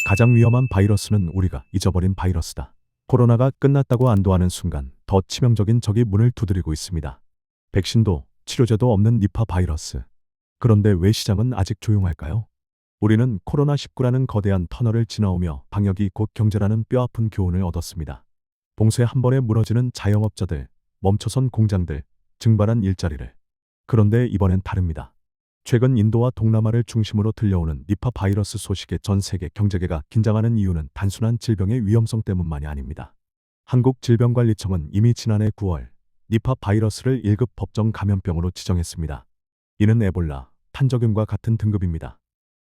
가장 위험한 바이러스는 우리가 잊어버린 바이러스다. 코로나가 끝났다고 안도하는 순간 더 치명적인 적이 문을 두드리고 있습니다. 백신도 치료제도 없는 니파 바이러스. 그런데 왜 시장은 아직 조용할까요? 우리는 코로나19라는 거대한 터널을 지나오며 방역이 곧 경제라는 뼈아픈 교훈을 얻었습니다. 봉쇄 한 번에 무너지는 자영업자들, 멈춰선 공장들, 증발한 일자리를. 그런데 이번엔 다릅니다. 최근 인도와 동남아를 중심으로 들려오는 니파 바이러스 소식에 전 세계 경제계가 긴장하는 이유는 단순한 질병의 위험성 때문만이 아닙니다. 한국질병관리청은 이미 지난해 9월 니파 바이러스를 1급 법정 감염병으로 지정했습니다. 이는 에볼라, 탄저균과 같은 등급입니다.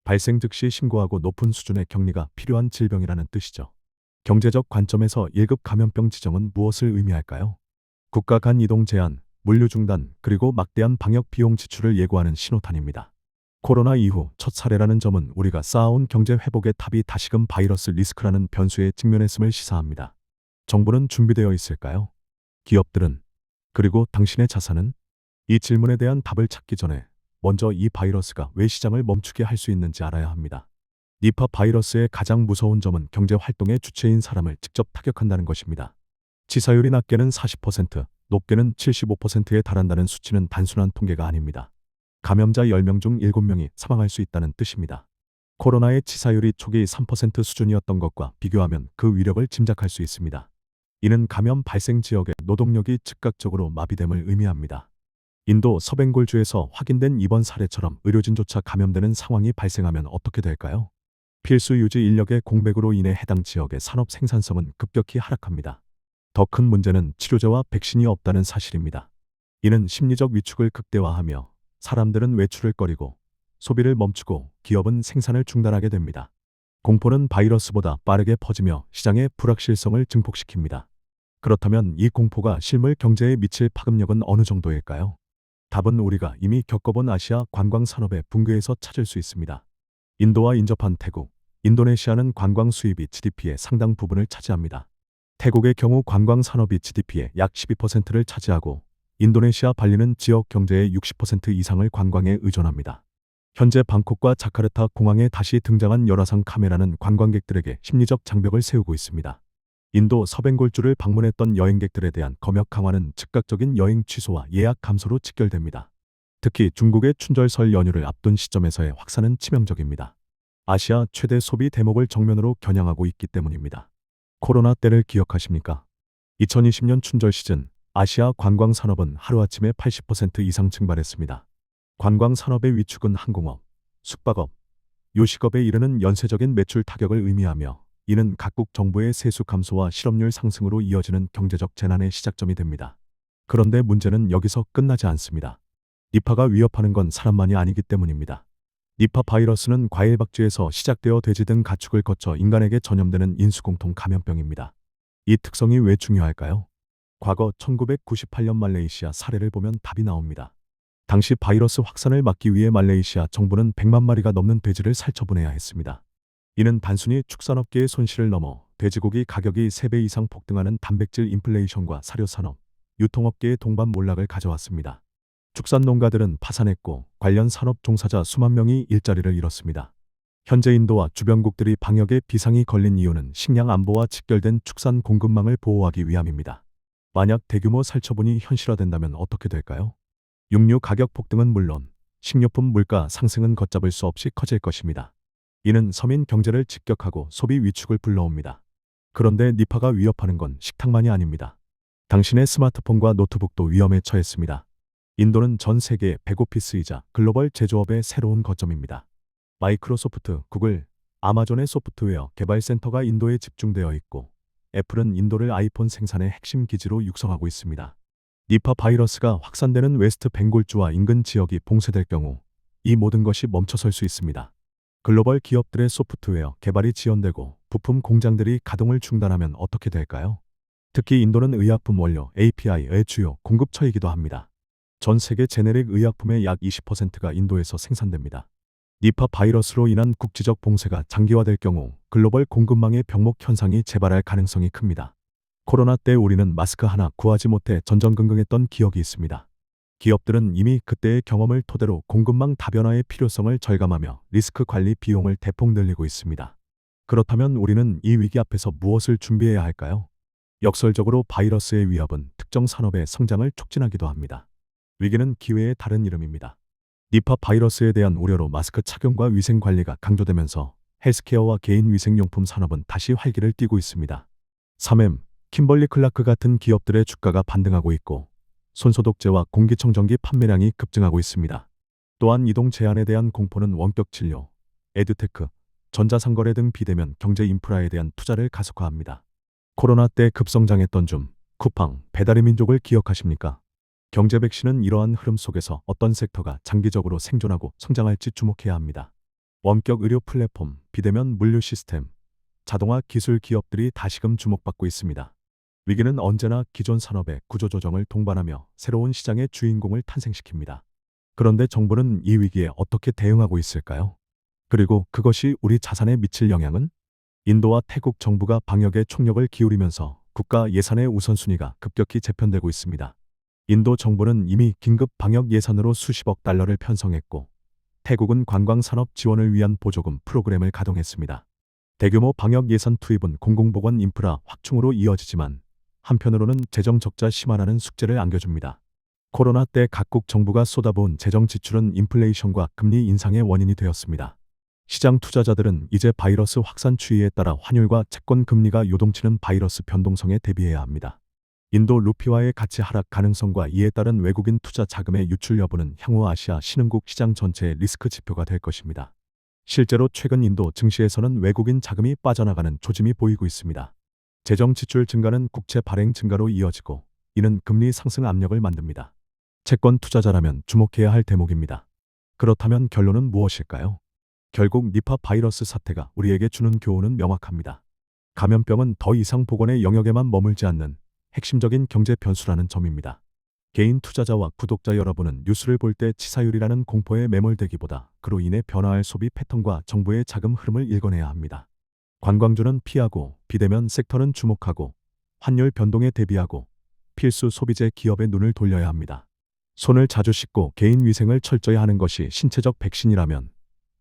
발생 즉시 신고하고 높은 수준의 격리가 필요한 질병이라는 뜻이죠. 경제적 관점에서 1급 감염병 지정은 무엇을 의미할까요? 국가 간 이동 제한, 물류 중단, 그리고 막대한 방역 비용 지출을 예고하는 신호탄입니다. 코로나 이후 첫 사례라는 점은 우리가 쌓아온 경제 회복의 탑이 다시금 바이러스 리스크라는 변수에 직면했음을 시사합니다. 정부는 준비되어 있을까요? 기업들은? 그리고 당신의 자산은? 이 질문에 대한 답을 찾기 전에 먼저 이 바이러스가 왜 시장을 멈추게 할 수 있는지 알아야 합니다. 니파 바이러스의 가장 무서운 점은 경제 활동의 주체인 사람을 직접 타격한다는 것입니다. 치사율이 낮게는 40%, 높게는 75%에 달한다는 수치는 단순한 통계가 아닙니다. 감염자 10명 중 7명이 사망할 수 있다는 뜻입니다. 코로나의 치사율이 초기 3% 수준이었던 것과 비교하면 그 위력을 짐작할 수 있습니다. 이는 감염 발생 지역의 노동력이 즉각적으로 마비됨을 의미합니다. 인도 서벵골주에서 확인된 이번 사례처럼 의료진조차 감염되는 상황이 발생하면 어떻게 될까요? 필수 유지 인력의 공백으로 인해 해당 지역의 산업 생산성은 급격히 하락합니다. 더 큰 문제는 치료제와 백신이 없다는 사실입니다. 이는 심리적 위축을 극대화하며 사람들은 외출을 꺼리고 소비를 멈추고 기업은 생산을 중단하게 됩니다. 공포는 바이러스보다 빠르게 퍼지며 시장의 불확실성을 증폭시킵니다. 그렇다면 이 공포가 실물 경제에 미칠 파급력은 어느 정도일까요? 답은 우리가 이미 겪어본 아시아 관광 산업의 붕괴에서 찾을 수 있습니다. 인도와 인접한 태국, 인도네시아는 관광 수입이 GDP의 상당 부분을 차지합니다. 태국의 경우 관광 산업이 GDP의 약 12%를 차지하고 인도네시아 발리는 지역 경제의 60% 이상을 관광에 의존합니다. 현재 방콕과 자카르타 공항에 다시 등장한 열화상 카메라는 관광객들에게 심리적 장벽을 세우고 있습니다. 인도 서벵골주를 방문했던 여행객들에 대한 검역 강화는 즉각적인 여행 취소와 예약 감소로 직결됩니다. 특히 중국의 춘절설 연휴를 앞둔 시점에서의 확산은 치명적입니다. 아시아 최대 소비 대목을 정면으로 겨냥하고 있기 때문입니다. 코로나 때를 기억하십니까? 2020년 춘절 시즌 아시아 관광 산업은 하루아침에 80% 이상 증발했습니다. 관광 산업의 위축은 항공업, 숙박업, 요식업에 이르는 연쇄적인 매출 타격을 의미하며 이는 각국 정부의 세수 감소와 실업률 상승으로 이어지는 경제적 재난의 시작점이 됩니다. 그런데 문제는 여기서 끝나지 않습니다. 니파가 위협하는 건 사람만이 아니기 때문입니다. 니파 바이러스는 과일박쥐에서 시작되어 돼지 등 가축을 거쳐 인간에게 전염되는 인수공통 감염병입니다. 이 특성이 왜 중요할까요? 과거 1998년 말레이시아 사례를 보면 답이 나옵니다. 당시 바이러스 확산을 막기 위해 말레이시아 정부는 100만 마리가 넘는 돼지를 살처분해야 했습니다. 이는 단순히 축산업계의 손실을 넘어 돼지고기 가격이 3배 이상 폭등하는 단백질 인플레이션과 사료산업, 유통업계의 동반 몰락을 가져왔습니다. 축산 농가들은 파산했고 관련 산업 종사자 수만 명이 일자리를 잃었습니다. 현재 인도와 주변국들이 방역에 비상이 걸린 이유는 식량 안보와 직결된 축산 공급망을 보호하기 위함입니다. 만약 대규모 살처분이 현실화된다면 어떻게 될까요? 육류 가격 폭등은 물론 식료품 물가 상승은 걷잡을 수 없이 커질 것입니다. 이는 서민 경제를 직격하고 소비 위축을 불러옵니다. 그런데 니파가 위협하는 건 식탁만이 아닙니다. 당신의 스마트폰과 노트북도 위험에 처했습니다. 인도는 전 세계의 백오피스이자 글로벌 제조업의 새로운 거점입니다. 마이크로소프트, 구글, 아마존의 소프트웨어 개발 센터가 인도에 집중되어 있고 애플은 인도를 아이폰 생산의 핵심 기지로 육성하고 있습니다. 니파 바이러스가 확산되는 웨스트 벵골주와 인근 지역이 봉쇄될 경우 이 모든 것이 멈춰설 수 있습니다. 글로벌 기업들의 소프트웨어 개발이 지연되고 부품 공장들이 가동을 중단하면 어떻게 될까요? 특히 인도는 의약품 원료 API의 주요 공급처이기도 합니다. 전 세계 제네릭 의약품의 약 20%가 인도에서 생산됩니다. 니파 바이러스로 인한 국지적 봉쇄가 장기화될 경우 글로벌 공급망의 병목 현상이 재발할 가능성이 큽니다. 코로나 때 우리는 마스크 하나 구하지 못해 전전긍긍했던 기억이 있습니다. 기업들은 이미 그때의 경험을 토대로 공급망 다변화의 필요성을 절감하며 리스크 관리 비용을 대폭 늘리고 있습니다. 그렇다면 우리는 이 위기 앞에서 무엇을 준비해야 할까요? 역설적으로 바이러스의 위협은 특정 산업의 성장을 촉진하기도 합니다. 위기는 기회의 다른 이름입니다. 니파 바이러스에 대한 우려로 마스크 착용과 위생 관리가 강조되면서 헬스케어와 개인 위생용품 산업은 다시 활기를 띠고 있습니다. 3M, 킴벌리 클라크 같은 기업들의 주가가 반등하고 있고 손소독제와 공기청정기 판매량이 급증하고 있습니다. 또한 이동 제한에 대한 공포는 원격 진료, 에듀테크, 전자상거래 등 비대면 경제 인프라에 대한 투자를 가속화합니다. 코로나 때 급성장했던 쿠팡, 배달의 민족을 기억하십니까? 경제 백신은 이러한 흐름 속에서 어떤 섹터가 장기적으로 생존하고 성장할지 주목해야 합니다. 원격 의료 플랫폼, 비대면 물류 시스템, 자동화 기술 기업들이 다시금 주목받고 있습니다. 위기는 언제나 기존 산업의 구조조정을 동반하며 새로운 시장의 주인공을 탄생시킵니다. 그런데 정부는 이 위기에 어떻게 대응하고 있을까요? 그리고 그것이 우리 자산에 미칠 영향은? 인도와 태국 정부가 방역에 총력을 기울이면서 국가 예산의 우선순위가 급격히 재편되고 있습니다. 인도 정부는 이미 긴급 방역 예산으로 수십억 달러를 편성했고, 태국은 관광산업 지원을 위한 보조금 프로그램을 가동했습니다. 대규모 방역 예산 투입은 공공보건 인프라 확충으로 이어지지만, 한편으로는 재정 적자 심화라는 숙제를 안겨줍니다. 코로나 때 각국 정부가 쏟아부은 재정 지출은 인플레이션과 금리 인상의 원인이 되었습니다. 시장 투자자들은 이제 바이러스 확산 추이에 따라 환율과 채권 금리가 요동치는 바이러스 변동성에 대비해야 합니다. 인도 루피화의 가치 하락 가능성과 이에 따른 외국인 투자 자금의 유출 여부는 향후 아시아 신흥국 시장 전체의 리스크 지표가 될 것입니다. 실제로 최근 인도 증시에서는 외국인 자금이 빠져나가는 조짐이 보이고 있습니다. 재정 지출 증가는 국채 발행 증가로 이어지고 이는 금리 상승 압력을 만듭니다. 채권 투자자라면 주목해야 할 대목입니다. 그렇다면 결론은 무엇일까요? 결국 니파 바이러스 사태가 우리에게 주는 교훈은 명확합니다. 감염병은 더 이상 보건의 영역에만 머물지 않는 핵심적인 경제 변수라는 점입니다. 개인 투자자와 구독자 여러분은 뉴스를 볼 때 치사율이라는 공포에 매몰되기보다 그로 인해 변화할 소비 패턴과 정부의 자금 흐름을 읽어내야 합니다. 관광주는 피하고 비대면 섹터는 주목하고 환율 변동에 대비하고 필수 소비재 기업의 눈을 돌려야 합니다. 손을 자주 씻고 개인 위생을 철저히 하는 것이 신체적 백신이라면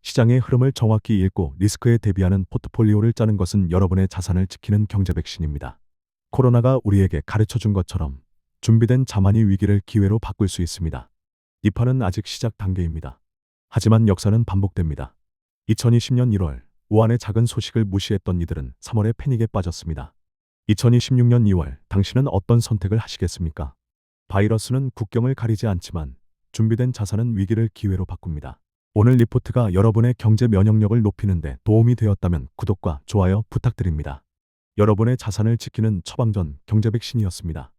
시장의 흐름을 정확히 읽고 리스크에 대비하는 포트폴리오를 짜는 것은 여러분의 자산을 지키는 경제 백신입니다. 코로나가 우리에게 가르쳐준 것처럼 준비된 자만이 위기를 기회로 바꿀 수 있습니다. 니파는 아직 시작 단계입니다. 하지만 역사는 반복됩니다. 2020년 1월 우한의 작은 소식을 무시했던 이들은 3월에 패닉에 빠졌습니다. 2026년 2월 당신은 어떤 선택을 하시겠습니까? 바이러스는 국경을 가리지 않지만 준비된 자산은 위기를 기회로 바꿉니다. 오늘 리포트가 여러분의 경제 면역력을 높이는 데 도움이 되었다면 구독과 좋아요 부탁드립니다. 여러분의 자산을 지키는 처방전 경제 백신이었습니다.